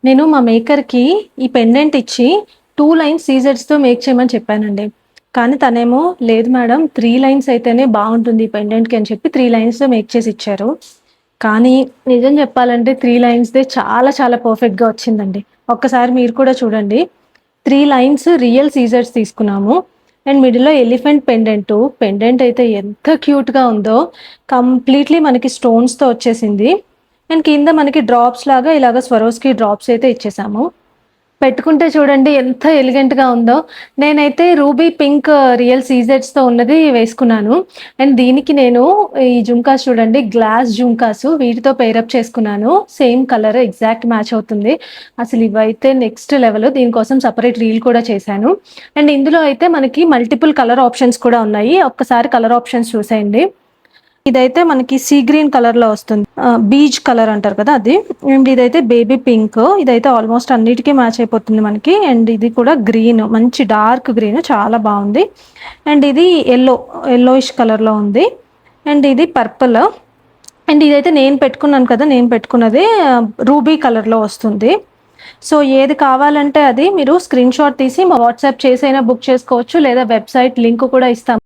నేను మా మేకర్‌కి ఈ పెండెంట్ ఇచ్చి 2 లైన్స్ సీజర్స్‌తో మేక్ చేయమని చెప్పానండి. కానీ తనేమో లేదు మేడం 3 లైన్స్ అయితేనే బావుంటుంది ఈ పెండెంట్‌కి అని చెప్పి 3 లైన్స్‌తో మేక్ చేసి ఇచ్చారు. కానీ నిజం చెప్పాలంటే 3 లైన్స్‌దే చాలా చాలా పర్ఫెక్ట్‌గా వచ్చిందండి. ఒక్కసారి మీరు కూడా చూడండి. 3 లైన్స్ రియల్ సీజర్స్ తీసుకున్నాము. అండ్ మిడిల్‌లో ఎలిఫెంట్ పెండెంటు. పెండెంట్ అయితే ఎంత క్యూట్‌గా ఉందో కంప్లీట్‌లీ మనకి స్టోన్స్‌తో వచ్చేసింది. అండ్ కింద మనకి డ్రాప్స్ లాగా ఇలాగ స్వరోస్‌కి డ్రాప్స్ అయితే ఇచ్చేసాము. పెట్టుకుంటే చూడండి ఎంత ఎలిగెంట్‌గా ఉందో. నేనైతే రూబీ పింక్ రియల్ సీజెడ్స్‌తో ఉన్నది వేసుకున్నాను. అండ్ దీనికి నేను ఈ జుంకాస్ చూడండి గ్లాస్ జుంకాసు వీటితో పెయిరప్ చేసుకున్నాను. సేమ్ కలర్ ఎగ్జాక్ట్ మ్యాచ్ అవుతుంది. అసలు ఇవైతే నెక్స్ట్ లెవెల్. దీనికోసం సెపరేట్ రీల్ కూడా చేశాను. అండ్ ఇందులో అయితే మనకి మల్టిపుల్ కలర్ ఆప్షన్స్ కూడా ఉన్నాయి. ఒక్కసారి కలర్ ఆప్షన్స్ చూసేయండి. ఇదైతే మనకి సీ గ్రీన్ కలర్‌లో వస్తుంది. బీజ్ కలర్ అంటారు కదా! అది. అండ్ ఇదైతే బేబీ పింక్. ఇదైతే ఆల్మోస్ట్ అన్నిటికి మ్యాచ్ అయిపోతుంది మనకి. అండ్ ఇది కూడా గ్రీన్ మంచి డార్క్ గ్రీన్ చాలా బావుంది. అండ్ ఇది యెల్లోయిష్ కలర్‌లో ఉంది. అండ్ ఇది పర్పుల్. అండ్ ఇదైతే నేను పెట్టుకున్నాను కదా! నేను పెట్టుకున్నది రూబీ కలర్‌లో వస్తుంది. సో, ఏది కావాలంటే అది మీరు స్క్రీన్‌షాట్ తీసి మా వాట్సాప్ చేసైనా బుక్ చేసుకోవచ్చు. లేదా వెబ్‌సైట్ లింక్ కూడా ఇస్తాము.